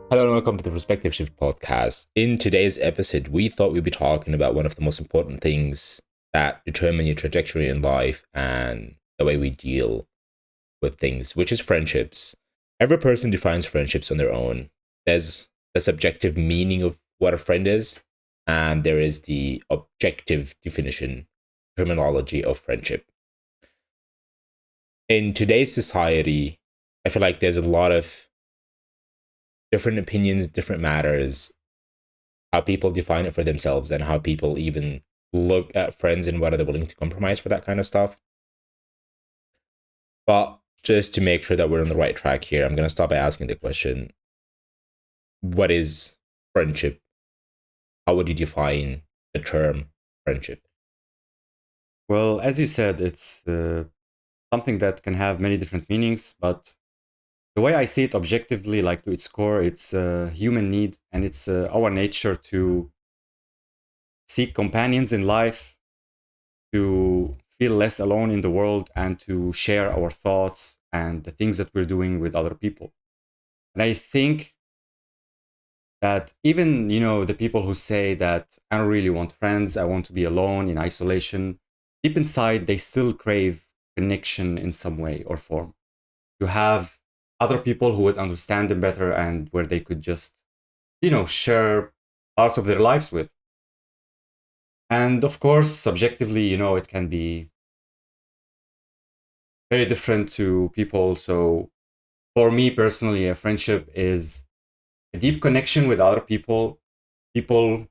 Hello and welcome to the Perspective Shift podcast. In today's episode, we thought we'd be talking about one of the most important things that determine your trajectory in life and the way we deal with things, which is friendships. Every person defines friendships on their own. There's the subjective meaning of what a friend is, and there is the objective definition, terminology of friendship. In today's society, I feel like there's a lot of different opinions, different matters, how people define it for themselves, and how people even look at friends and whether they're willing to compromise for that kind of stuff. But just to make sure that we're on the right track here, I'm going to start by asking the question: what is friendship? How would you define the term friendship? Well, as you said, it's something that can have many different meanings, but the way I see it objectively, like to its core, it's a human need and it's our nature to seek companions in life, to feel less alone in the world, and to share our thoughts and the things that we're doing with other people. And I think that even, the people who say that I don't really want friends, I want to be alone in isolation, deep inside, they still crave connection in some way or form. To have other people who would understand them better and where they could just, share parts of their lives with. And of course, subjectively, it can be very different to people. So for me personally, a friendship is a deep connection with other people, people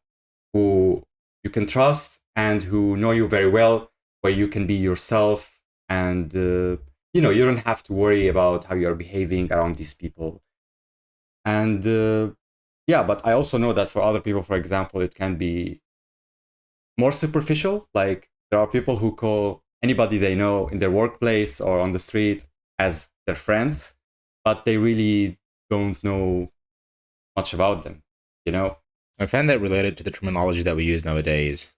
who you can trust and who know you very well, where you can be yourself and you don't have to worry about how you're behaving around these people. And yeah, but I also know that for other people, for example, it can be more superficial. Like there are people who call anybody they know in their workplace or on the street as their friends, but they really don't know much about them, you know? I find that related to the terminology that we use nowadays.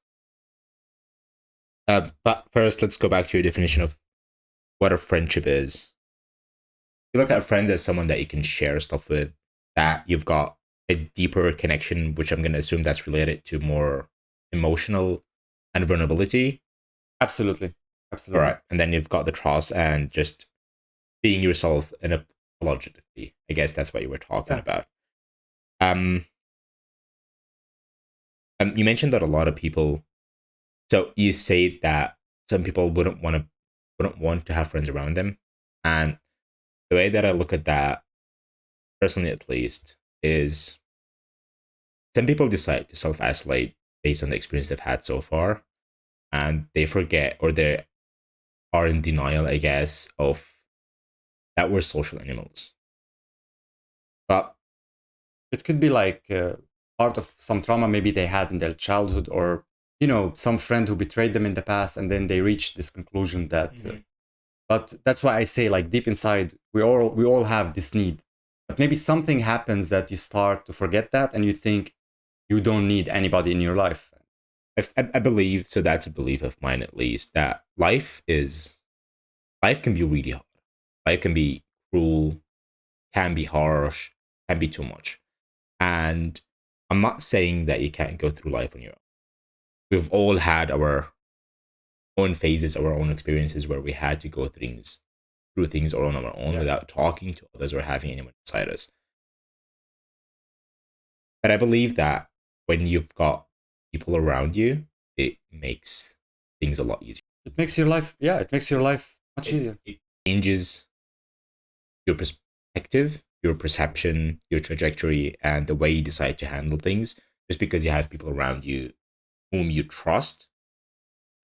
But first, let's go back to your definition of what a friendship is. You look at friends as someone that you can share stuff with, that you've got a deeper connection, which I'm going to assume that's related to more emotional and vulnerability. Absolutely. All Absolutely. right. And then you've got the trust and just being yourself unapologetically. I guess that's what you were talking Yeah. about. Um, you mentioned that a lot of people. So you say that some people wouldn't want to have friends around them, and the way that I look at that, personally at least, is some people decide to self isolate based on the experience they've had so far, and they forget or they are in denial, I guess, of that we're social animals. But It could be like part of some trauma maybe they had in their childhood, or some friend who betrayed them in the past, and then they reached this conclusion that Mhm. but that's why I say, like, deep inside we all have this need, but maybe something happens that you start to forget that and you think you don't need anybody in your life. I believe so. That's a belief of mine, at least, that life can be really hard. Life can be cruel, can be harsh, can be too much. And I'm not saying that you can't go through life on your own. We've all had our own phases, our own experiences where we had to go through things all on our own Yeah. without talking to others or having anyone beside us. But I believe that when you've got people around you, it makes things a lot easier. It makes your life much It, easier. it changes your perspective, your perception, your trajectory, and the way you decide to handle things just because you have people around you whom you trust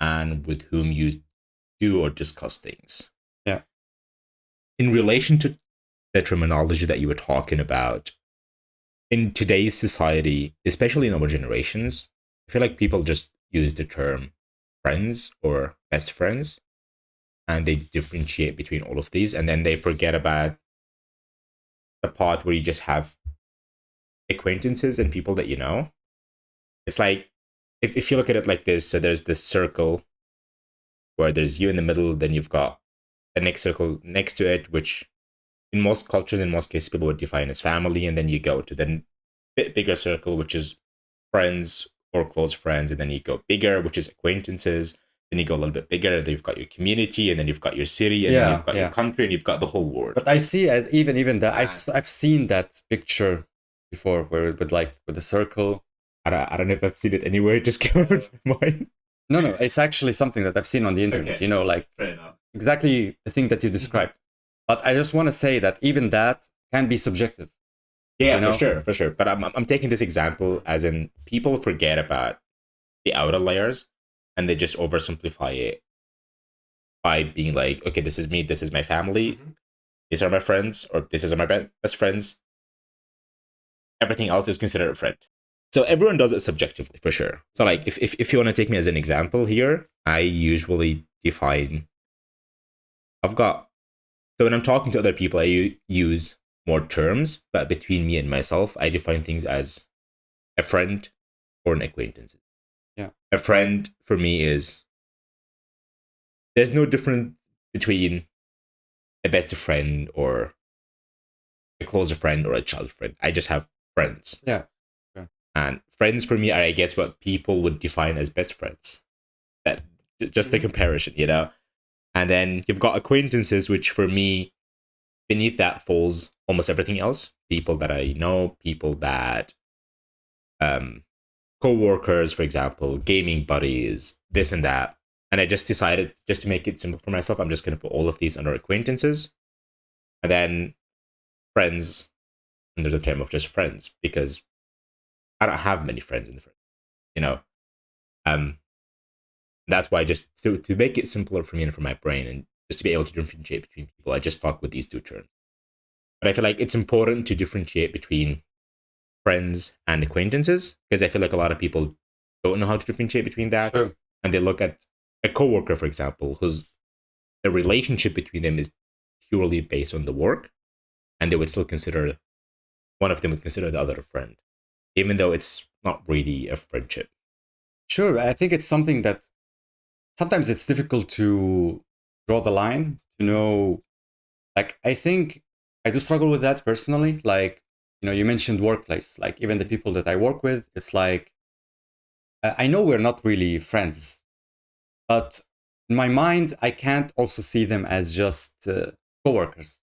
and with whom you do or discuss things. Yeah. In relation to the terminology that you were talking about, in today's society, especially in our generations, I feel like people just use the term friends or best friends and they differentiate between all of these and then they forget about the part where you just have acquaintances and people that you know. It's like if you look at it like this, so there's this circle where there's you in the middle, then you've got the next circle next to it, which in most cultures, in most cases, people would define as family, and then you go to the bit bigger circle, which is friends or close friends, and then you go bigger, which is acquaintances. Then you go a little bit bigger. Then you've got your community, and then you've got your city, and then Yeah, you've got yeah. your country, and you've got the whole world. But I see as even that I've seen that picture before where it would like with the circle. I don't know if I've seen it anywhere. It just came up in my mind. No, it's actually something that I've seen on the internet. Okay. You know, like Fair enough. exactly the thing that you described. But I just want to say that even that can be subjective. Yeah, You know? for sure. But I'm taking this example as in people forget about the outer layers and they just oversimplify it by being like, okay, this is me, this is my family, these are my friends, or this is my best friends. Everything else is considered a friend. So everyone does it subjectively, for sure. So like, if you want to take me as an example here, I usually define. So when I'm talking to other people, I use more terms, but between me and myself, I define things as a friend or an acquaintance. Yeah. A friend for me is, there's no difference between a best friend or a closer friend or a child friend. I just have friends. Yeah. And friends for me are, I guess, what people would define as best friends. That just the comparison, you know? And then you've got acquaintances, which for me, beneath that falls almost everything else. People that I know, people that, co-workers, for example, gaming buddies, this and that. And I just decided, just to make it simple for myself, I'm just going to put all of these under acquaintances. And then friends under the term of just friends, because I don't have many friends in the friend, you know? That's why just to make it simpler for me and for my brain and just to be able to differentiate between people, I just talk with these two terms. But I feel like it's important to differentiate between friends and acquaintances, because I feel like a lot of people don't know how to differentiate between that. Sure. And they look at a coworker, for example, whose the relationship between them is purely based on the work, and they would still consider, one of them would consider the other a friend, even though it's not really a friendship. Sure. I think it's something that sometimes it's difficult to draw the line to know. Like, I think I do struggle with that personally. Like, you know, you mentioned workplace. Like, even the people that I work with, it's like, I know we're not really friends, but in my mind, I can't also see them as just coworkers.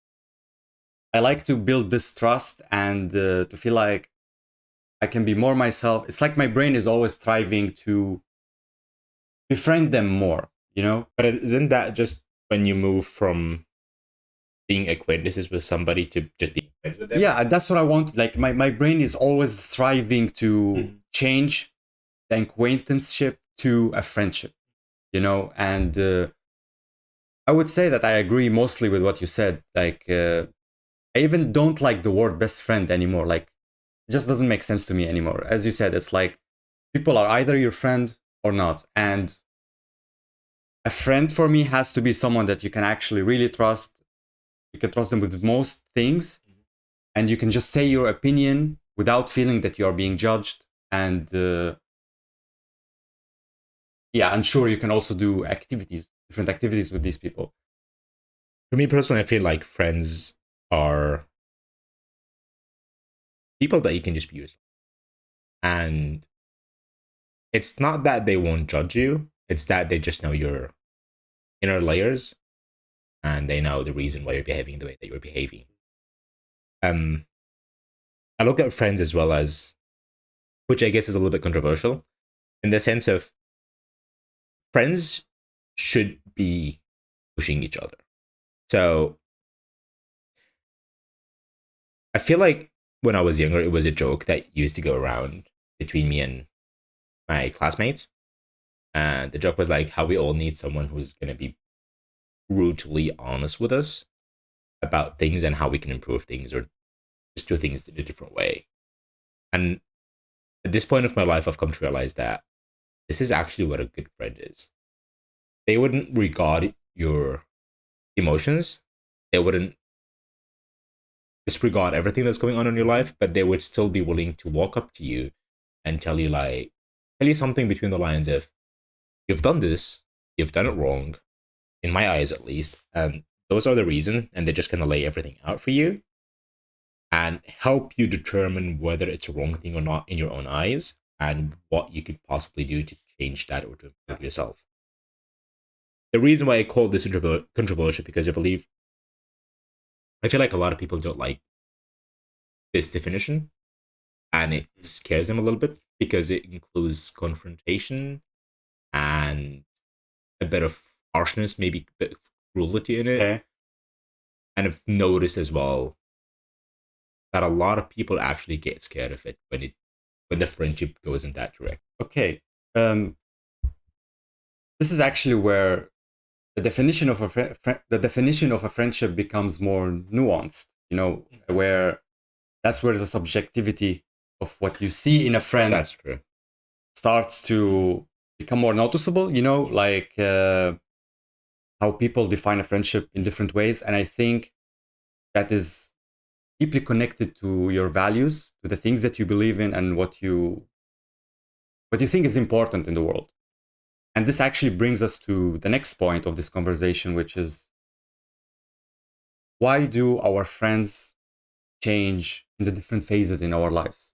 I like to build this trust and to feel like I can be more myself. It's like my brain is always striving to befriend them more, you know? But isn't that just when you move from being acquaintances with somebody to just being friends with them? Yeah, that's what I want. Like my brain is always striving to change the acquaintanceship to a friendship, you know? And I would say that I agree mostly with what you said. Like, I even don't like the word best friend anymore. Like, it just doesn't make sense to me anymore. As you said, it's like people are either your friend or not. And a friend for me has to be someone that you can actually really trust. You can trust them with most things, and you can just say your opinion without feeling that you are being judged. And yeah, and sure, you can also do different activities with these people. For me personally, I feel like friends are people that you can just be yourself. And it's not that they won't judge you, it's that they just know your inner layers and they know the reason why you're behaving the way that you're behaving. I look at friends as well as, which I guess is a little bit controversial, in the sense of friends should be pushing each other. So I feel like when I was younger, it was a joke that used to go around between me and my classmates. And the joke was like how we all need someone who's going to be brutally honest with us about things and how we can improve things or just do things in a different way. And at this point of my life, I've come to realize that this is actually what a good friend is. They wouldn't regard your emotions. They wouldn't disregard everything that's going on in your life, but they would still be willing to walk up to you and tell you something between the lines of, you've done this, you've done it wrong, in my eyes at least, and those are the reasons, and they're just going to lay everything out for you and help you determine whether it's a wrong thing or not in your own eyes, and what you could possibly do to change that or to improve yourself. The reason why I call this controversial, because I feel like a lot of people don't like this definition, and it scares them a little bit because it includes confrontation and a bit of harshness, maybe a bit of cruelty in it. Okay. And I've noticed as well that a lot of people actually get scared of it when the friendship goes in that direction. Okay. This is actually where the definition of a friendship becomes more nuanced. Where that's where the subjectivity of what you see in a friend That's true. starts to become more noticeable. Like how people define a friendship in different ways, and I think that is deeply connected to your values, to the things that you believe in, and what you think is important in the world. And this actually brings us to the next point of this conversation, which is, why do our friends change in the different phases in our lives?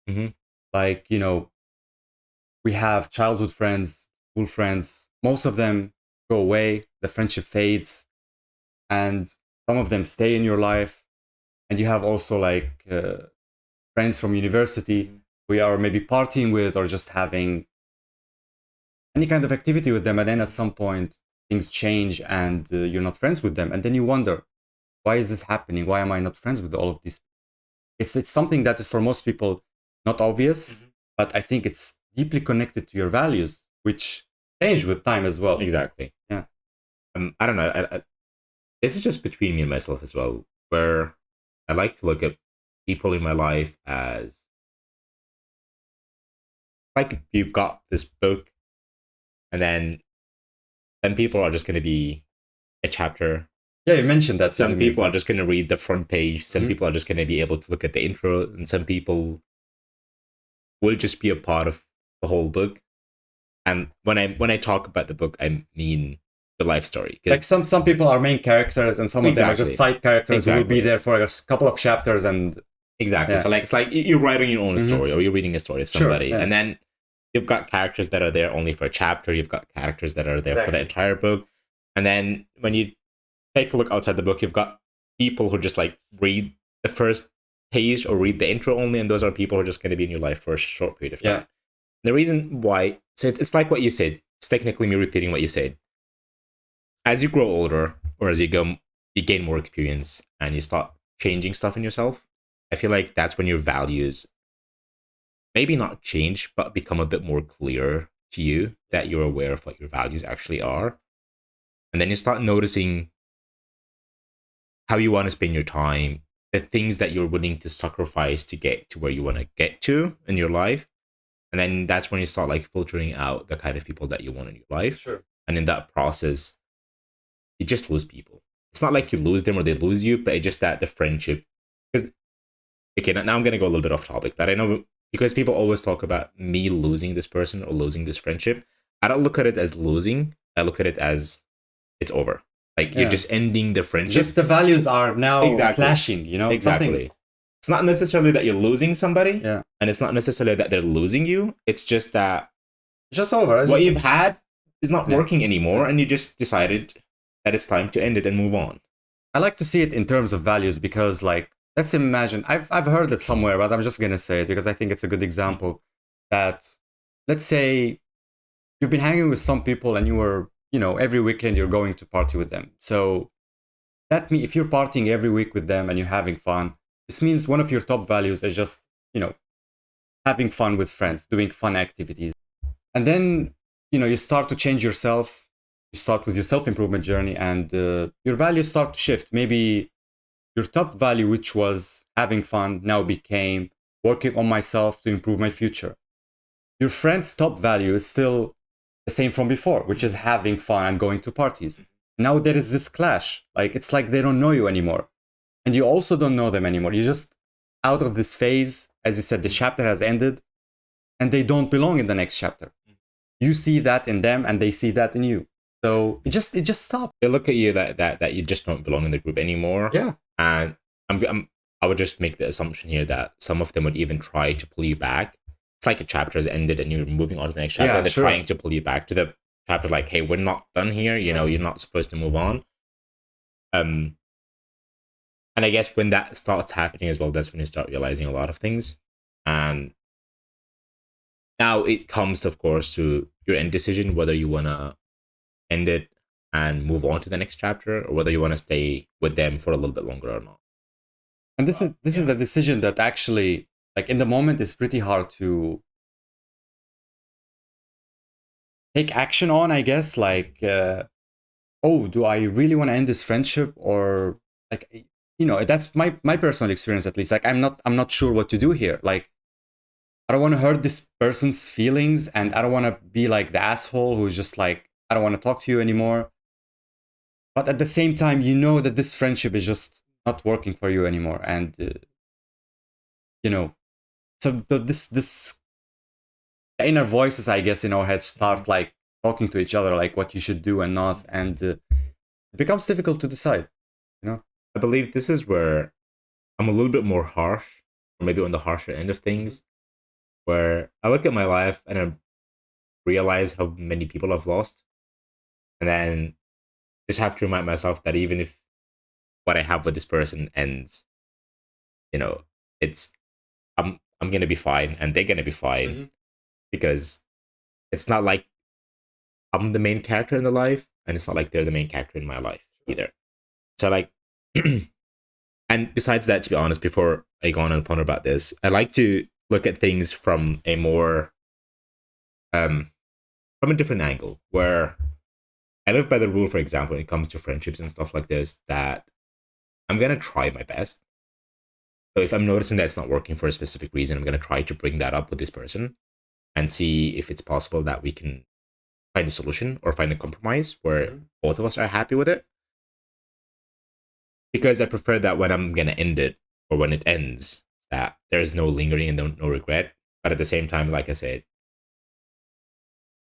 Mm-hmm. Like, we have childhood friends, school friends. Most of them go away, the friendship fades, and some of them stay in your life. And you have also like friends from university who you are maybe partying with or just having any kind of activity with them. And then at some point things change and you're not friends with them. And then you wonder, why is this happening? Why am I not friends with all of these? It's something that is for most people not obvious, but I think it's deeply connected to your values, which change with time as well. Exactly. Yeah. I don't know. This is just between me and myself as well, where I like to look at people in my life as like, you've got this book, and then some people are just going to be a chapter. Yeah, you mentioned that. Some people are just going to read the front page. Some people are just going to be able to look at the intro, and some people will just be a part of the whole book. And when I talk about the book, I mean the life story. Like some people are main characters, and some of them are just side characters who will be there for a couple of chapters. And exactly. Yeah. So like, it's like you're writing your own story, or you're reading a story of somebody. Sure, yeah. And then you've got characters that are there only for a chapter. You've got characters that are there for the entire book. And then when you take a look outside the book, you've got people who just like read the first page or read the intro only. And those are people who are just going to be in your life for a short period of time. Yeah. The reason why, so it's like what you said. It's technically me repeating what you said. As you grow older, or as you gain more experience and you start changing stuff in yourself, I feel like that's when your values maybe not change, but become a bit more clear to you, that you're aware of what your values actually are. And then you start noticing how you want to spend your time, the things that you're willing to sacrifice to get to where you want to get to in your life. And then that's when you start like filtering out the kind of people that you want in your life. Sure. And in that process, you just lose people. It's not like you lose them or they lose you, but it's just that the friendship. Okay, now I'm going to go a little bit off topic, but I know because people always talk about me losing this person or losing this friendship. I don't look at it as losing. I look at it as it's over. Like, you're just ending the friendship. Just the values are now clashing, Exactly. Something. It's not necessarily that you're losing somebody. Yeah. And it's not necessarily that they're losing you. It's just that it's just over. What you've had is not working anymore, and you just decided that it's time to end it and move on. I like to see it in terms of values because, like, let's imagine, I've heard it somewhere, but I'm just going to say it because I think it's a good example that, let's say you've been hanging with some people and you were, every weekend you're going to party with them. So that means if you're partying every week with them and you're having fun, this means one of your top values is just, having fun with friends, doing fun activities. And then, you start to change yourself. You start with your self-improvement journey, and your values start to shift. Maybe your top value, which was having fun, now became working on myself to improve my future. Your friend's top value is still the same from before, which is having fun and going to parties. Now there is this clash. Like, it's like they don't know you anymore. And you also don't know them anymore. You're just out of this phase. As you said, the chapter has ended and they don't belong in the next chapter. You see that in them and they see that in you. So it just stopped. They look at you that you just don't belong in the group anymore. Yeah. And I would just make the assumption here that some of them would even try to pull you back. It's like a chapter has ended and you're moving on to the next chapter. Yeah, They're sure. trying to pull you back to the chapter, like, hey, we're not done here. You know, you're not supposed to move on. And I guess when that starts happening as well, that's when you start realizing a lot of things. And now it comes, of course, to your end decision whether you want to end it and move on to the next chapter, or whether you want to stay with them for a little bit longer or not. And this is the decision that actually, like, in the moment is pretty hard to take action on, I guess. Like, oh, do I really want to end this friendship? Or, like, that's my personal experience, at least. Like, I'm not sure what to do here. Like, I don't want to hurt this person's feelings, and I don't want to be like the asshole who's just like, I don't want to talk to you anymore. But at the same time, you know that this friendship is just not working for you anymore. And you know so this inner voices, I guess, in our heads start like talking to each other, like what you should do and not. And it becomes difficult to decide. I believe this is where I'm a little bit more harsh, or maybe on the harsher end of things, where I look at my life and I realize how many people I've lost, and then just have to remind myself that even if what I have with this person ends, it's I'm gonna be fine and they're gonna be fine, because it's not like I'm the main character in the life, and it's not like they're the main character in my life either. So like, and besides that, to be honest, before I go on and ponder about this, I like to look at things from a more from a different angle, where I live by the rule, for example, when it comes to friendships and stuff like this, that I'm gonna try my best. So if I'm noticing that it's not working for a specific reason, I'm gonna try to bring that up with this person and see if it's possible that we can find a solution or find a compromise where both of us are happy with it. Because I prefer that when I'm gonna end it, or when it ends, that there's no lingering and no regret. But at the same time, like I said,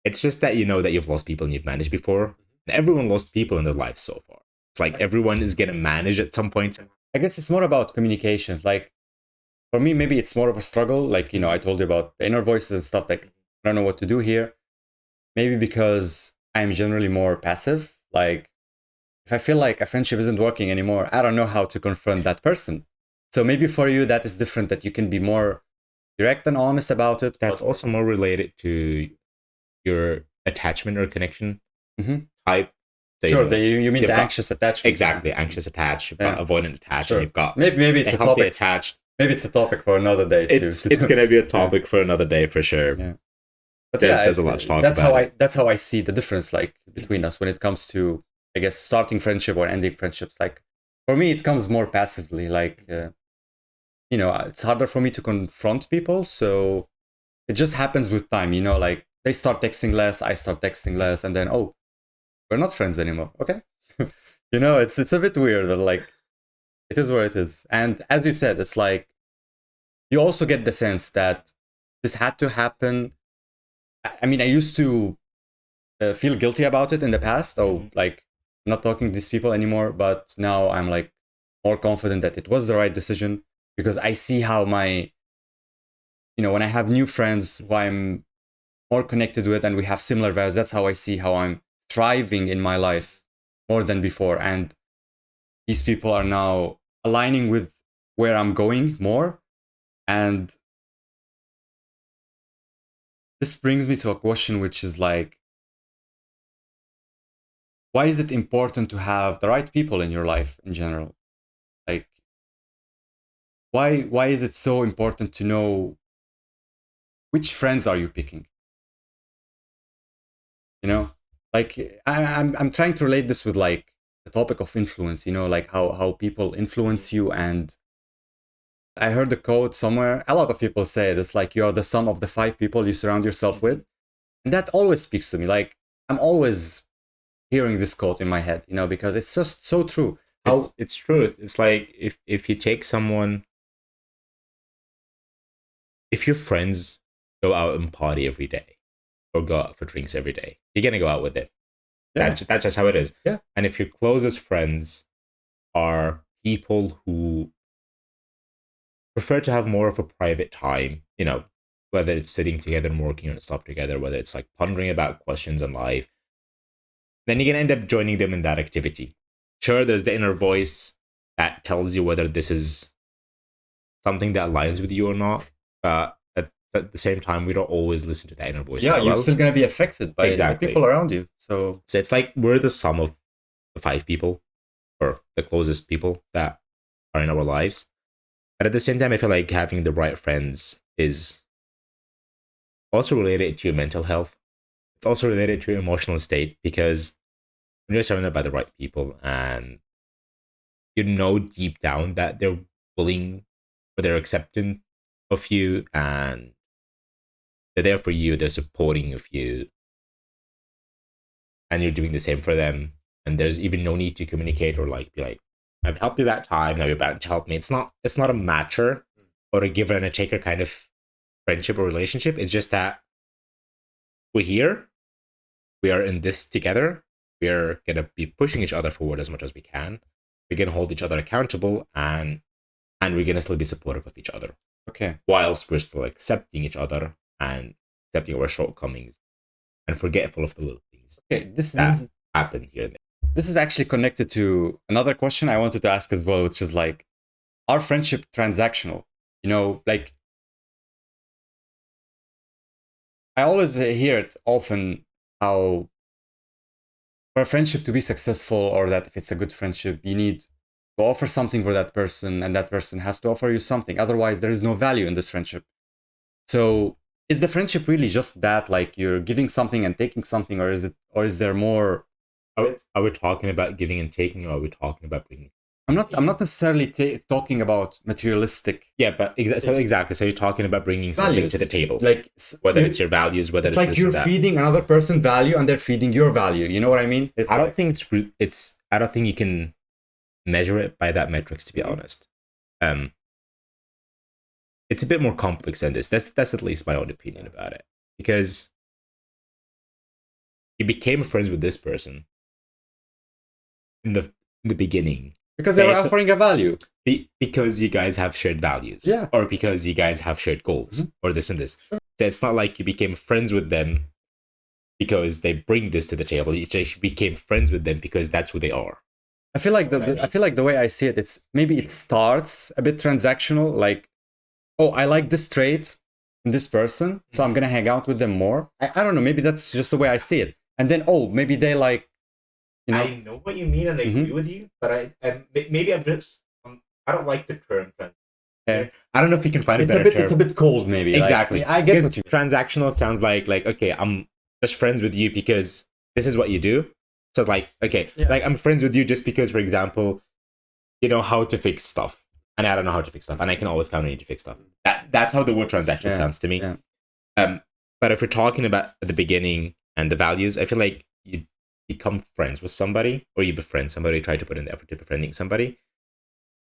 it's just that you know that you've lost people and you've managed before. And everyone lost people in their lives so far. It's like everyone is gonna manage at some point. I guess it's more about communication. Like, for me, maybe it's more of a struggle. Like, I told you about the inner voices and stuff. Like, I don't know what to do here. Maybe because I'm generally more passive. Like, if I feel like a friendship isn't working anymore, I don't know how to confront that person. So maybe for you, that is different, that you can be more direct and honest about it. That's also more related to your attachment or connection type. So sure, you mean the anxious attachment? Exactly, anxious attached. You've got avoidant attached, sure. And you've got maybe it's a topic attached. Maybe it's a topic for another day too. It's gonna be a topic for another day for sure. Yeah. But there's a lot to talk about. That's how I see the difference, like, between us when it comes to, I guess, starting friendship or ending friendships. Like, for me, it comes more passively. Like, it's harder for me to confront people, so it just happens with time. Like, they start texting less, I start texting less, and then, oh, we're not friends anymore. Okay. It's a bit weird, but like, it is where it is. And as you said, it's like, you also get the sense that this had to happen. I mean, I used to feel guilty about it in the past. Oh, like, I'm not talking to these people anymore. But now I'm like more confident that it was the right decision, because I see how when I have new friends who I'm more connected with and we have similar values, that's how I see how I'm thriving in my life more than before. And these people are now aligning with where I'm going more. And this brings me to a question, which is like, why is it important to have the right people in your life in general? Like, why is it so important to know which friends are you picking? Like, I'm trying to relate this with like the topic of influence. Like how people influence you. And I heard the quote somewhere. A lot of people say this, like, you are the sum of the 5 people you surround yourself with. And that always speaks to me. Like, I'm always hearing this quote in my head, because it's just so true. It's true. It's like, if you take someone, if your friends go out and party every day or go out for drinks every day, you're going to go out with them. Yeah. That's just how it is. Yeah. And if your closest friends are people who prefer to have more of a private time, whether it's sitting together and working on stuff together, whether it's like pondering about questions in life, then you can end up joining them in that activity. Sure, there's the inner voice that tells you whether this is something that aligns with you or not. But at the same time, we don't always listen to that inner voice. Yeah, you're still going to be affected by the people around you. So it's like we're the sum of the 5 people or the closest people that are in our lives. But at the same time, I feel like having the right friends is also related to your mental health. It's also related to your emotional state, because when you're surrounded by the right people and you know deep down that they're willing or they're accepting of you and they're there for you, they're supporting of you, and you're doing the same for them, and there's even no need to communicate or like be like, I've helped you that time, now you're about to help me. It's not a matcher or a giver and a taker kind of friendship or relationship. It's just that we're here, we are in this together, we're gonna be pushing each other forward as much as we can, we're gonna hold each other accountable, and we're gonna still be supportive of each other. Okay. Whilst we're still accepting each other and accepting our shortcomings and forgetful of the little things. Okay, this happened here and there. This is actually connected to another question I wanted to ask as well, which is like, are friendship transactional? Like, I always hear it often how for a friendship to be successful, or that if it's a good friendship, you need to offer something for that person and that person has to offer you something. Otherwise, there is no value in this friendship. So is the friendship really just that, like you're giving something and taking something, or is there more? Are we talking about giving and taking, or are we talking about bringing? I'm not necessarily talking about materialistic. Yeah, but exactly. So you're talking about bringing something values to the table, like whether it's your values, whether it's like you're feeding another person value and they're feeding your value. You know what I mean? I don't think it's. I don't think you can measure it by that metrics. To be honest, it's a bit more complex than this. That's at least my own opinion about it, because you became friends with this person in the beginning because they were offering a value, because you guys have shared values, yeah, or because you guys have shared goals, or this and this. Sure. So it's not like you became friends with them because they bring this to the table. You just became friends with them because that's who they are. I feel like the way I see it, it's maybe it starts a bit transactional, like, oh, I like this trait in this person, so I'm gonna hang out with them more. I don't know, maybe that's just the way I see it. And then, oh, maybe they like, I know what you mean, and I agree with you, but maybe I'm just I don't like the term transactional. I don't know if you can find a better term. It's a bit cold, maybe. Exactly. Like, I get what you mean. Transactional sounds like okay, I'm just friends with you because this is what you do. So it's like, okay, yeah. Like I'm friends with you just because, for example, you know how to fix stuff, and I don't know how to fix stuff, and I can always count on you to fix stuff. That's how the word transaction sounds to me. Yeah. But if we're talking about the beginning and the values, I feel like you become friends with somebody, or you befriend somebody, try to put in the effort to befriending somebody,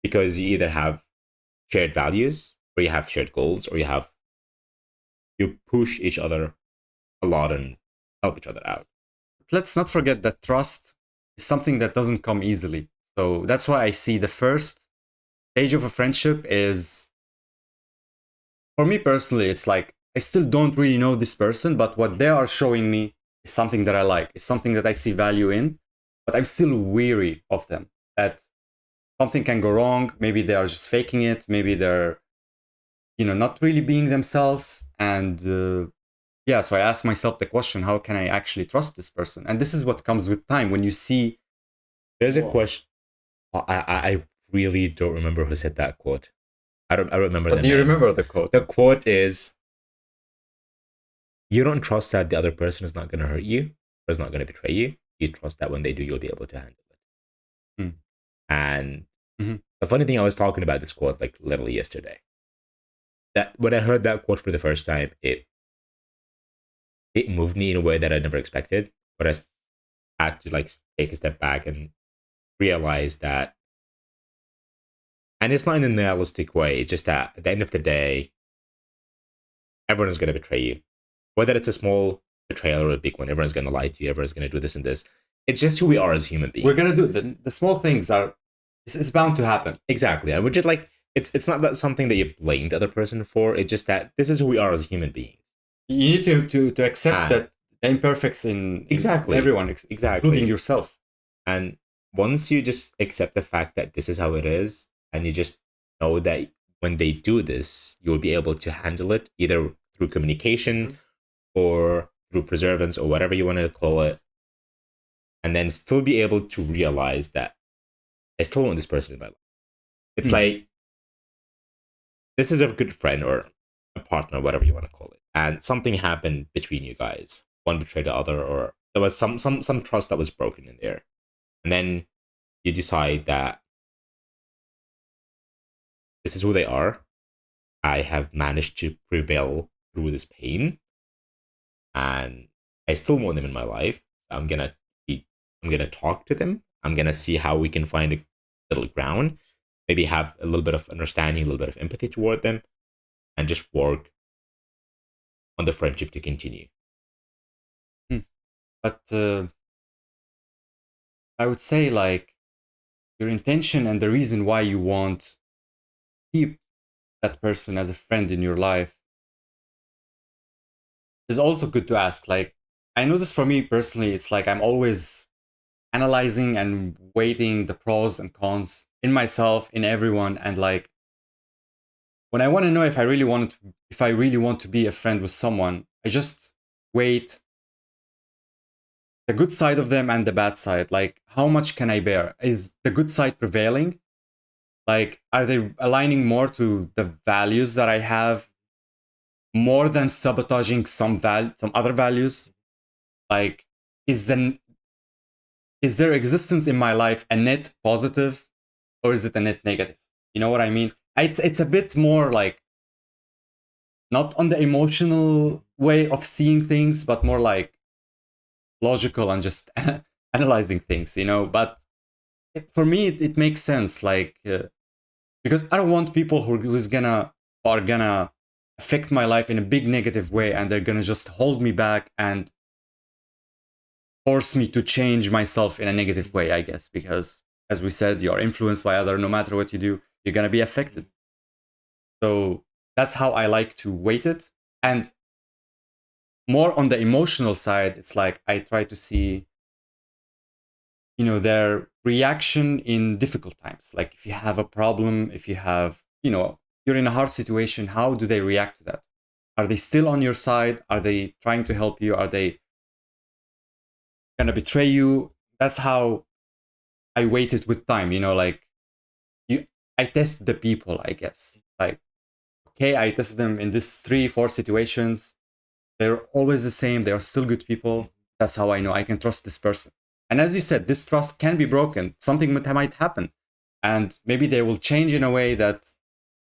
because you either have shared values, or you have shared goals, or you push each other a lot and help each other out. Let's not forget that trust is something that doesn't come easily. So that's why I see the first stage of a friendship is, for me personally, it's like I still don't really know this person, but what they are showing me is something that I like, is something that I see value in, but I'm still weary of them. That something can go wrong. Maybe they are just faking it. Maybe they're, not really being themselves. And yeah, so I ask myself the question, how can I actually trust this person? And this is what comes with time. When you see... There's a question. I really don't remember who said that quote. I don't remember the name. Do you remember the quote? The quote is, you don't trust that the other person is not going to hurt you, or is not going to betray you. You trust that when they do, you'll be able to handle it. Mm. And the funny thing, I was talking about this quote like literally yesterday. That when I heard that quote for the first time, it moved me in a way that I never expected. But I had to like take a step back and realize that, and it's not in a nihilistic way, it's just that at the end of the day, everyone is going to betray you. Whether it's a small betrayal or a big one, everyone's going to lie to you, everyone's going to do this and this. It's just who we are as human beings. We're gonna do the small things are. It's bound to happen. Exactly, and we're just like it's not that something that you blame the other person for. It's just that this is who we are as human beings. You need to accept that the imperfects in exactly everyone, exactly, including yourself. And once you just accept the fact that this is how it is, and you just know that when they do this, you will be able to handle it either through communication or through perseverance or whatever you want to call it, and then still be able to realize that I still want this person in my life. It's like, this is a good friend or a partner, whatever you want to call it, and something happened between you guys. One betrayed the other, or there was some trust that was broken in there, and then you decide that this is who they are. I have managed to prevail through this pain, and I still want them in my life. I'm gonna talk to them. I'm gonna see how we can find a middle ground. Maybe have a little bit of understanding, a little bit of empathy toward them, and just work on the friendship to continue. But I would say, like, your intention and the reason why you want to keep that person as a friend in your life is also good to ask. Like, I know this for me personally, it's like I'm always analyzing and weighting the pros and cons in myself, in everyone, and like when I want to know if I really want to be a friend with someone, I just weight the good side of them and the bad side. Like, how much can I bear? Is the good side prevailing? Like, are they aligning more to the values that I have more than sabotaging some other values? Like, is their existence in my life a net positive, or is it a net negative? You know what I mean? It's a bit more like not on the emotional way of seeing things, but more like logical and just analyzing things, you know. But for me, it makes sense, like because I don't want people are gonna affect my life in a big negative way, and they're gonna just hold me back and force me to change myself in a negative way, I guess, because as we said, you're influenced by other. No matter what you do, you're gonna be affected. So that's how I like to weight it. And more on the emotional side, it's like I try to see, you know, their reaction in difficult times. Like, if you have a problem, if you have, you know, you're in a hard situation, how do they react to that? Are they still on your side? Are they trying to help you? Are they gonna betray you? That's how I weight it with time, you know. Like, I test the people, I guess. Like, okay, I test them in this 3-4 situations. They're always the same. They are still good people. That's how I know I can trust this person. And as you said, this trust can be broken. Something might happen. And maybe they will change in a way that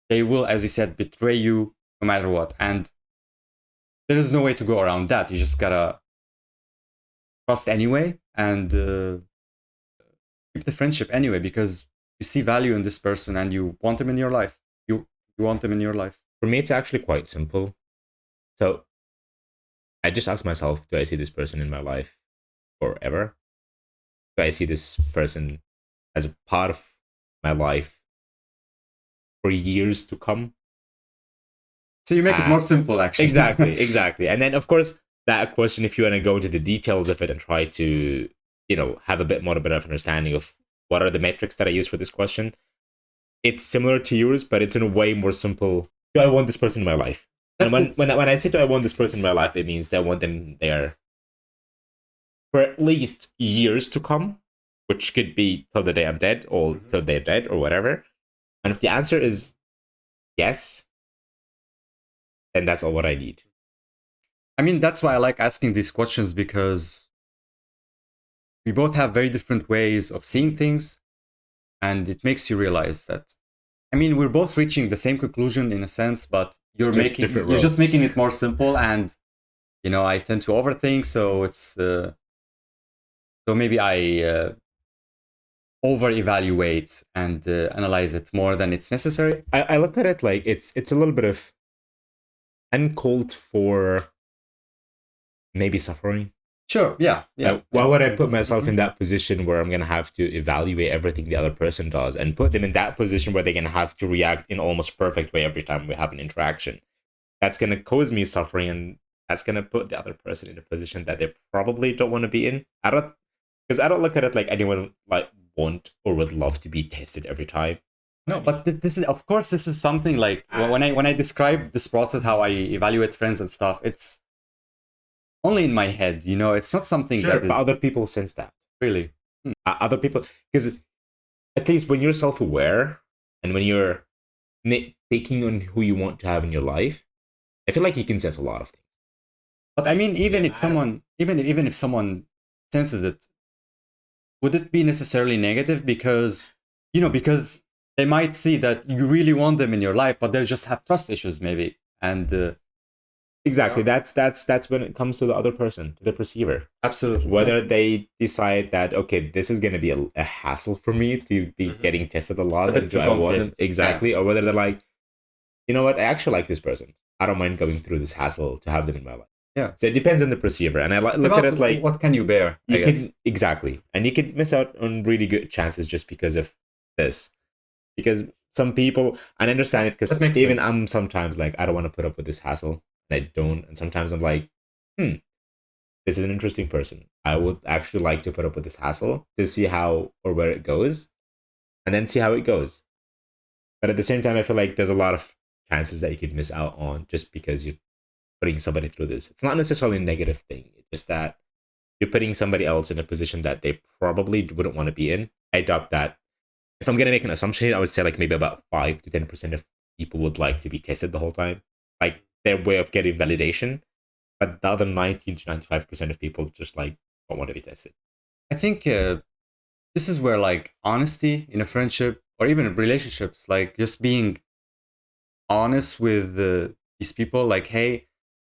they will, as you said, betray you no matter what. And there is no way to go around that. You just gotta trust anyway, and keep the friendship anyway, because you see value in this person and you want them in your life. You want them in your life. For me, it's actually quite simple. So I just ask myself, do I see this person in my life forever? Do I see this person as a part of my life for years to come? So you make it more simple, actually. Exactly. And then, of course, that question, if you want to go into the details of it and try to, you know, have a bit of understanding of what are the metrics that I use for this question, it's similar to yours, but it's in a way more simple. Do I want this person in my life? And when I say do I want this person in my life, it means that I want them there for at least years to come, which could be till the day I'm dead or till they're dead or whatever. And if the answer is yes, then that's all what I need. I mean, that's why I like asking these questions, because we both have very different ways of seeing things, and it makes you realize that, I mean, we're both reaching the same conclusion in a sense, but you're just making it more simple. And, you know, I tend to overthink, so it's so maybe I over evaluate and analyze it more than it's necessary. I look at it like it's a little bit of uncalled for maybe suffering, Sure. Yeah. Yeah. Like, why would I put myself in that position where I'm gonna have to evaluate everything the other person does and put them in that position where they're gonna have to react in almost perfect way every time we have an interaction? That's gonna cause me suffering, and that's gonna put the other person in a position that they probably don't want to be in. I don't look at it like anyone like want or would love to be tested every time. No, but this is, of course, this is something like when I describe this process, how I evaluate friends and stuff, it's only in my head, you know. It's not something Sure, that but is other people sense that. really. Other people, because at least when you're self-aware and when you're nitpicking on who you want to have in your life, I feel like you can sense a lot of things. But I mean, even Yeah, if someone, even if someone senses it, would it be necessarily negative? Because because they might see that you really want them in your life, but they just have trust issues, maybe, and Exactly. That's when it comes to the other person, to the perceiver. absolutely, Whether they decide that, okay, this is gonna be a hassle for me to be getting tested a lot, It's a bit and do too I want them complicated. exactly, or whether they're like, you know what, I actually like this person. I don't mind going through this hassle to have them in my life. Yeah. So it depends on the perceiver, and I It's look at about it like what can you bear? I you guess. can exactly, and you could miss out on really good chances just because of this. Because some people, and I understand it, because That makes even sense. I'm sometimes like, I don't want to put up with this hassle, and I don't, and sometimes I'm like, this is an interesting person. I would actually like to put up with this hassle to see how or where it goes, and then see how it goes. But at the same time, I feel like there's a lot of chances that you could miss out on just because you're putting somebody through this. It's not necessarily a negative thing. It's just that you're putting somebody else in a position that they probably wouldn't want to be in. I doubt that. If I'm gonna make an assumption, I would say like maybe about 5 to 10% of people would like to be tested the whole time, like their way of getting validation. But the other 19 to 95% of people just like don't want to be tested. I think this is where like honesty in a friendship or even in relationships, like just being honest with these people, like, hey,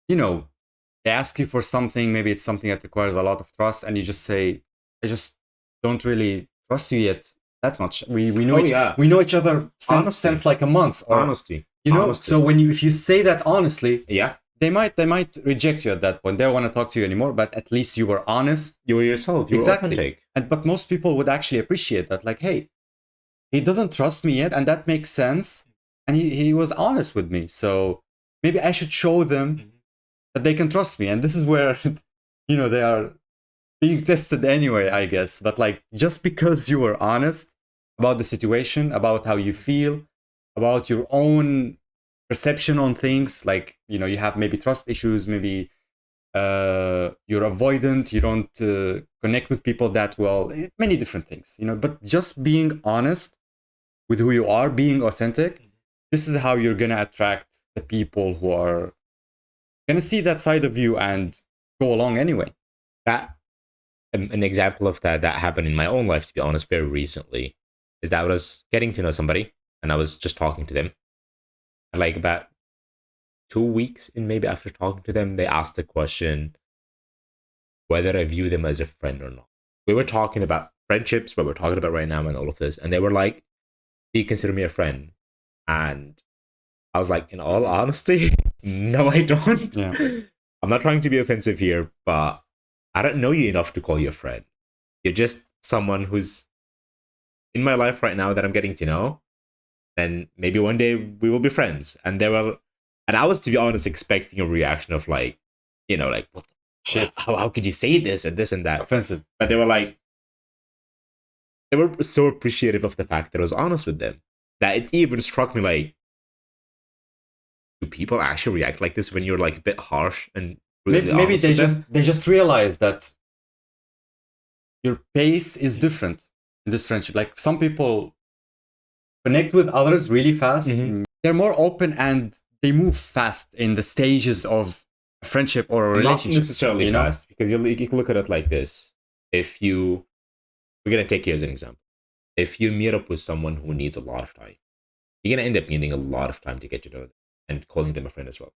they ask you for something, maybe it's something that requires a lot of trust, and you just say, I just don't really trust you yet that much. We know we know each other since like a month, or Honesty. so when if you say that honestly, Yeah. they might reject you at that point. They don't want to talk to you anymore, but at least you were honest. You were yourself. You were Exactly. authentic. But most people would actually appreciate that, like, hey, he doesn't trust me yet, and that makes sense, and he was honest with me, so maybe I should show them that they can trust me. And this is where they are being tested anyway, I guess. But like, just because you were honest about the situation, about how you feel, about your own perception on things, like, you have maybe trust issues, maybe you're avoidant, you don't connect with people that well, many different things, but just being honest with who you are, being authentic, this is how you're gonna attract the people who are gonna see that side of you and go along anyway. That an example of that happened in my own life, to be honest, very recently, is that I was getting to know somebody and I was just talking to them. And like about 2 weeks in, maybe after talking to them, they asked the question whether I view them as a friend or not. We were talking about friendships, what we're talking about right now and all of this, and they were like, do you consider me a friend? And I was like, in all honesty, no, I don't. Yeah. I'm not trying to be offensive here, but I don't know you enough to call you a friend. You're just someone who's in my life right now that I'm getting to know. And maybe one day we will be friends. And I was, to be honest, expecting a reaction of like, like, what the shit? How could you say this and this and that? Offensive. But they were so appreciative of the fact that I was honest with them that it even struck me like, do people actually react like this when you're like a bit harsh and maybe honest with them? they just realize that your pace is different in this friendship. Like, some people connect with others really fast. They're more open and they move fast in the stages of a friendship or a relationship. Not necessarily fast, because you can look at it like this. We're gonna take you as an example. If you meet up with someone who needs a lot of time, you're gonna end up needing a lot of time to get to know them and calling them a friend as well.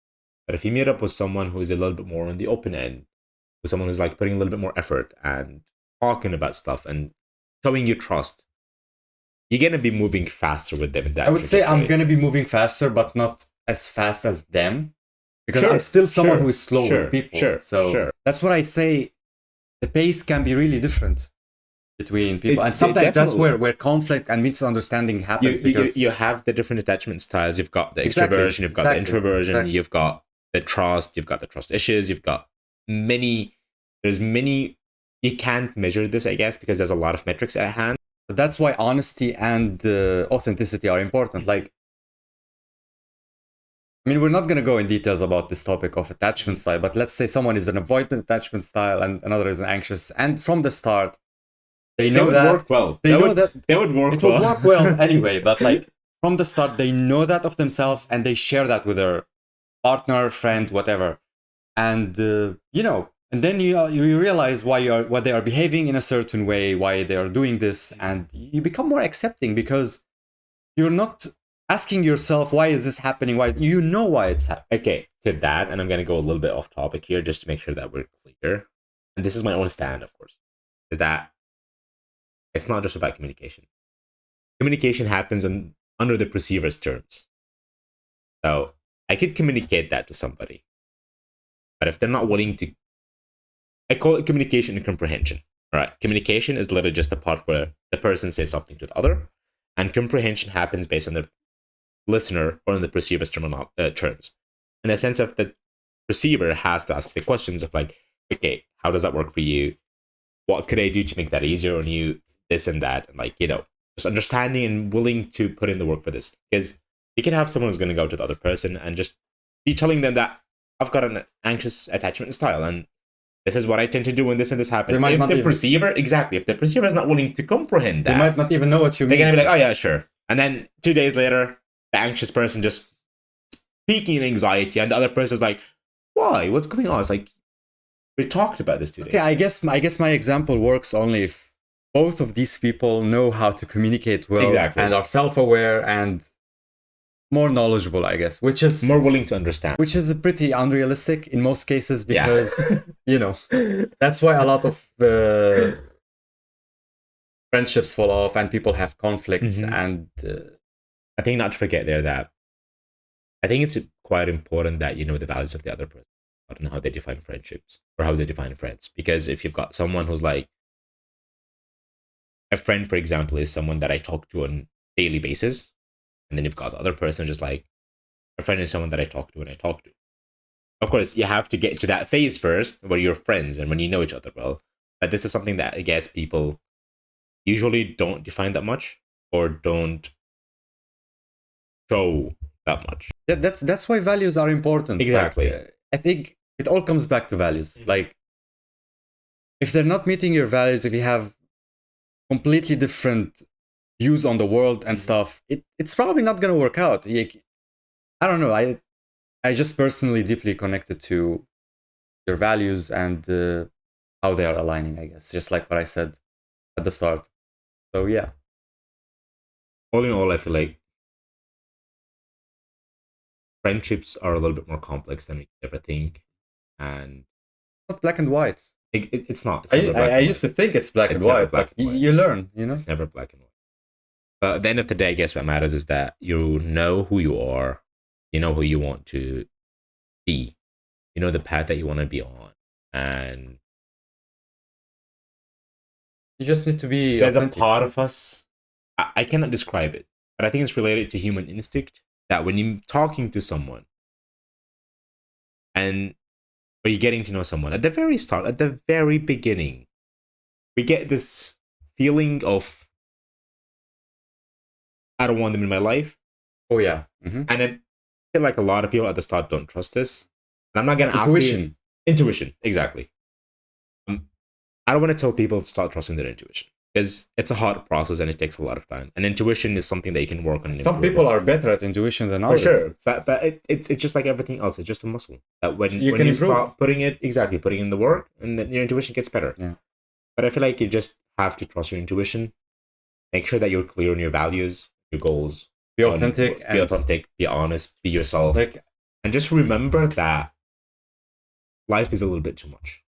But if you meet up with someone who is a little bit more on the open end, with someone who's like putting a little bit more effort and talking about stuff and showing you trust, you're gonna be moving faster with them in that. I would say I'm gonna be moving faster, but not as fast as them, because I'm still someone who is slow with people. So that's what I say. the pace can be really different between people, and sometimes that's where conflict and misunderstanding happens. Because you have the different attachment styles. You've got the Exactly, extroversion, you've got the exactly, introversion, exactly. you've got the trust, you've got the trust issues, you've got many. There's many. You can't measure this, I guess, because there's a lot of metrics at hand. But that's why honesty and authenticity are important. Like, I mean, we're not going to go in details about this topic of attachment style, but let's say someone is an avoidant attachment style and another is an anxious, and from the start, they know that work well. They know that they would work it well. would work well anyway. But like from the start, they know that of themselves and they share that with their partner, friend, whatever. And and then you realize why they are behaving in a certain way, why they are doing this, and you become more accepting because you're not asking yourself why is this happening. Why you know why it's happening. Okay, to that, and I'm going to go a little bit off topic here just to make sure that we're clear. And this is my own stand, of course, is that it's not just about communication. Communication happens under the perceiver's terms. So I could communicate that to somebody, but if they're not willing to, I call it communication and comprehension. All right, communication is literally just the part where the person says something to the other, and comprehension happens based on the listener or on the perceiver's terms. In the sense of the perceiver has to ask the questions of like, okay, how does that work for you? What could I do to make that easier on you? This and that, and like, just understanding and willing to put in the work for this. Because you can have someone who's going to go to the other person and just be telling them that I've got an anxious attachment style and this is what I tend to do when this and this happens. If the perceiver is not willing to comprehend that, they might not even know what you mean. They're going to be like, oh yeah, sure. And then 2 days later, the anxious person just speaking in anxiety and the other person's like, why? What's going on? It's like, we talked about this today. Okay, I guess my example works only if both of these people know how to communicate well and are self-aware and more knowledgeable, I guess, which is more willing to understand, which is pretty unrealistic in most cases because that's why a lot of friendships fall off and people have conflicts. And I think not to forget there that I think it's quite important that you know the values of the other person and how they define friendships or how they define friends. Because if you've got someone who's like, a friend, for example, is someone that I talk to on a daily basis. And then you've got the other person just like, a friend is someone that I talk to and I talk to. Of course, you have to get to that phase first where you're friends and when you know each other well. But this is something that I guess people usually don't define that much or don't show that much. Yeah, that's why values are important. Exactly. Like, I think it all comes back to values. Like, if they're not meeting your values, if you have completely different views on the world and stuff, it's probably not going to work out. I don't know. I just personally deeply connected to your values and how they are aligning, I guess, just like what I said at the start. So yeah. All in all, I feel like friendships are a little bit more complex than we ever think, and not black and white. It's not. I used to think it's black and white, but you learn, It's never black and white. But at the end of the day, I guess what matters is that you know who you are, you know who you want to be, you know the path that you want to be on, and you just need to be. There's authentic. A part of us, I cannot describe it, but I think it's related to human instinct that when you're talking to someone and or you're getting to know someone at the very start, at the very beginning, we get this feeling of, I don't want them in my life. Oh, yeah. And I feel like a lot of people at the start don't trust this. And I'm not going to ask you. Intuition, exactly. I don't want to tell people to start trusting their intuition because it's a hard process and it takes a lot of time. And intuition is something that you can work on. Some people are better at intuition than others. For sure. But it's just like everything else. It's just a muscle. That when you start putting in the work, and then your intuition gets better. Yeah. But I feel like you just have to trust your intuition. Make sure that you're clear on your values, your goals. Be authentic. Be honest. Be yourself. And just remember that life is a little bit too much.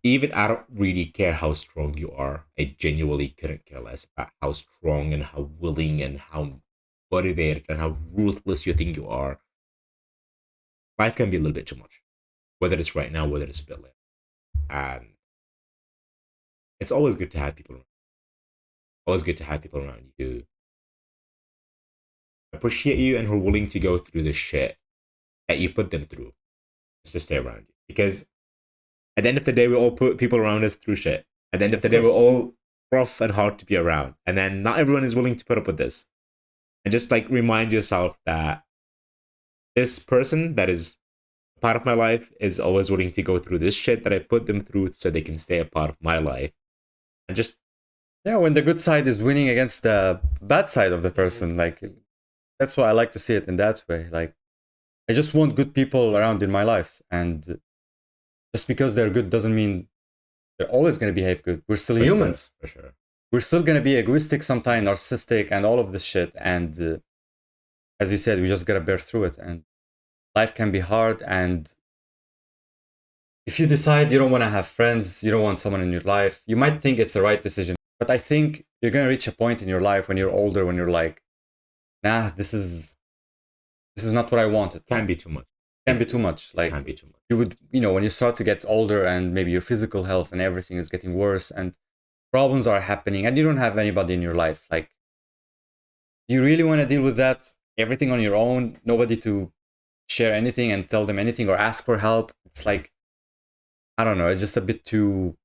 Even I don't really care how strong you are. I genuinely couldn't care less about how strong and how willing and how motivated and how ruthless you think you are. Life can be a little bit too much. Whether it's right now, whether it's a bit later. And it's always good to have people around. Always good to have people around you who appreciate you and who are willing to go through the shit that you put them through just to stay around you. Because at the end of the day, we all put people around us through shit. At the end of the day, we're all rough and hard to be around. And then not everyone is willing to put up with this. And just like remind yourself that this person that is a part of my life is always willing to go through this shit that I put them through so they can stay a part of my life. And just, Yeah, when the good side is winning against the bad side of the person, like that's why I like to see it in that way. Like I just want good people around in my life, and just because they're good doesn't mean they're always going to behave good. We're still humans. For sure. We're still going to be egoistic sometimes, narcissistic, and all of this shit. And as you said, we just got to bear through it. And life can be hard. And if you decide you don't want to have friends, you don't want someone in your life, you might think it's the right decision. But I think you're going to reach a point in your life when you're older, when you're like, nah, this is not what I wanted. Can be too much. Can be too much. Like, Can be too much. you would, when you start to get older and maybe your physical health and everything is getting worse and problems are happening and you don't have anybody in your life, like, you really want to deal with that, everything on your own, nobody to share anything and tell them anything or ask for help. It's like, I don't know, it's just a bit too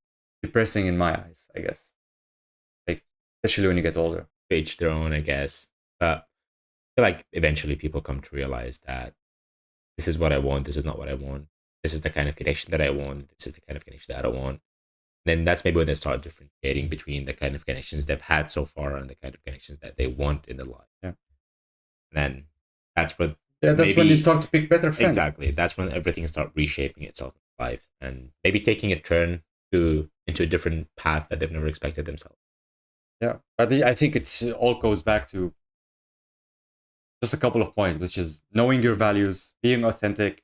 depressing in my eyes, I guess. Like, especially when you get older. Each their own, I guess. But I feel like eventually people come to realize that this is what I want, this is not what I want. This is the kind of connection that I want, this is the kind of connection that I don't want. Then that's maybe when they start differentiating between the kind of connections they've had so far and the kind of connections that they want in their life. Yeah. And then that's when when you start to pick better friends. Exactly. That's when everything starts reshaping itself in life and maybe taking a turn into a different path that they've never expected themselves. Yeah. I think it all goes back to just a couple of points, which is knowing your values, being authentic,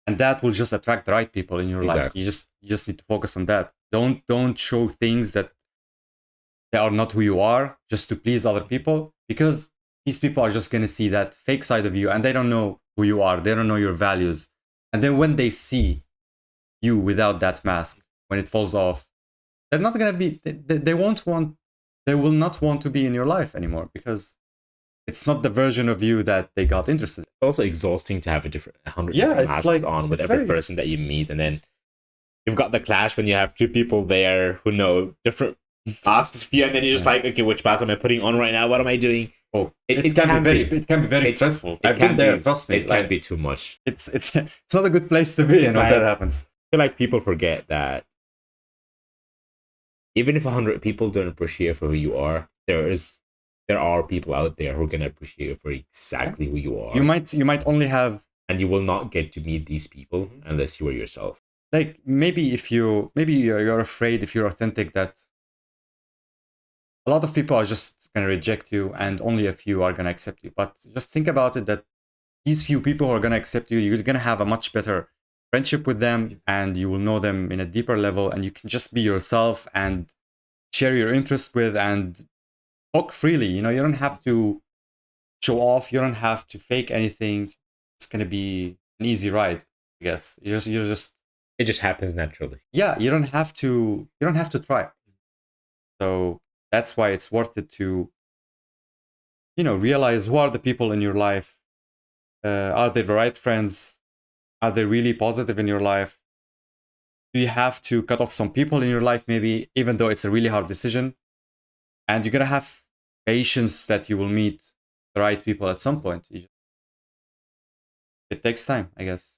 and that will just attract the right people in your life. You just need to focus on that. Don't show things that they are not who you are just to please other people, because these people are just going to see that fake side of you and they don't know who you are. They don't know your values. And then when they see you without that mask, when it falls off, they're not going to be, they will not want to be in your life anymore, because it's not the version of you that they got interested in. It's also exhausting to have 100 different masks on with every person that you meet, and then you've got the clash when you have two people there who know different masks for you, and then you're just like, okay, which mask am I putting on right now? What am I doing? Oh, it can be very stressful. I've been there. Trust me, it can be too much. It's not a good place to be in when that happens. I feel like people forget that even if 100 people don't appreciate for who you are, there are people out there who are going to appreciate you for exactly who you are. You might only have, and you will not get to meet these people unless you are yourself. Like maybe you're afraid, if you're authentic, that a lot of people are just going to reject you and only a few are going to accept you. But just think about it, that these few people who are going to accept you, you're going to have a much better friendship with them and you will know them in a deeper level, and you can just be yourself and share your interest with and talk freely. You don't have to show off. You don't have to fake anything. It's going to be an easy ride, I guess. It just happens naturally. Yeah, you don't have to try. So that's why it's worth it to, realize who are the people in your life. Are they the right friends? Are they really positive in your life? Do you have to cut off some people in your life, maybe, even though it's a really hard decision? And you're going to have patience that you will meet the right people at some point. It takes time, I guess.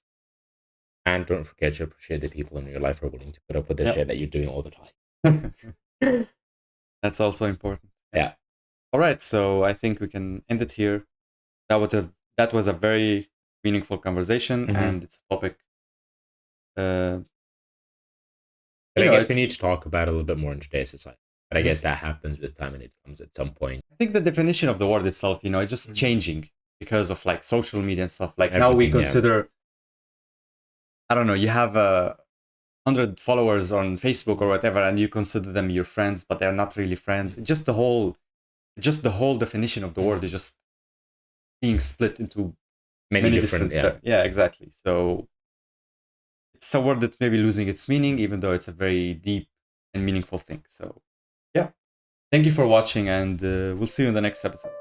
And don't forget to appreciate the people in your life who are willing to put up with the shit that you're doing all the time. That's also important. Yeah. All right, so I think we can end it here. That was a very meaningful conversation, and it's a topic. I guess we need to talk about it a little bit more in today's society. But I guess that happens with time, and it comes at some point. I think the definition of the word itself, it's just changing because of like social media and stuff. Like now we consider, I don't know, you have 100 followers on Facebook or whatever, and you consider them your friends, but they're not really friends. Just the whole definition of the word is just being split into many different. Yeah, exactly. So it's a word that's maybe losing its meaning, even though it's a very deep and meaningful thing. So yeah, thank you for watching, and we'll see you in the next episode.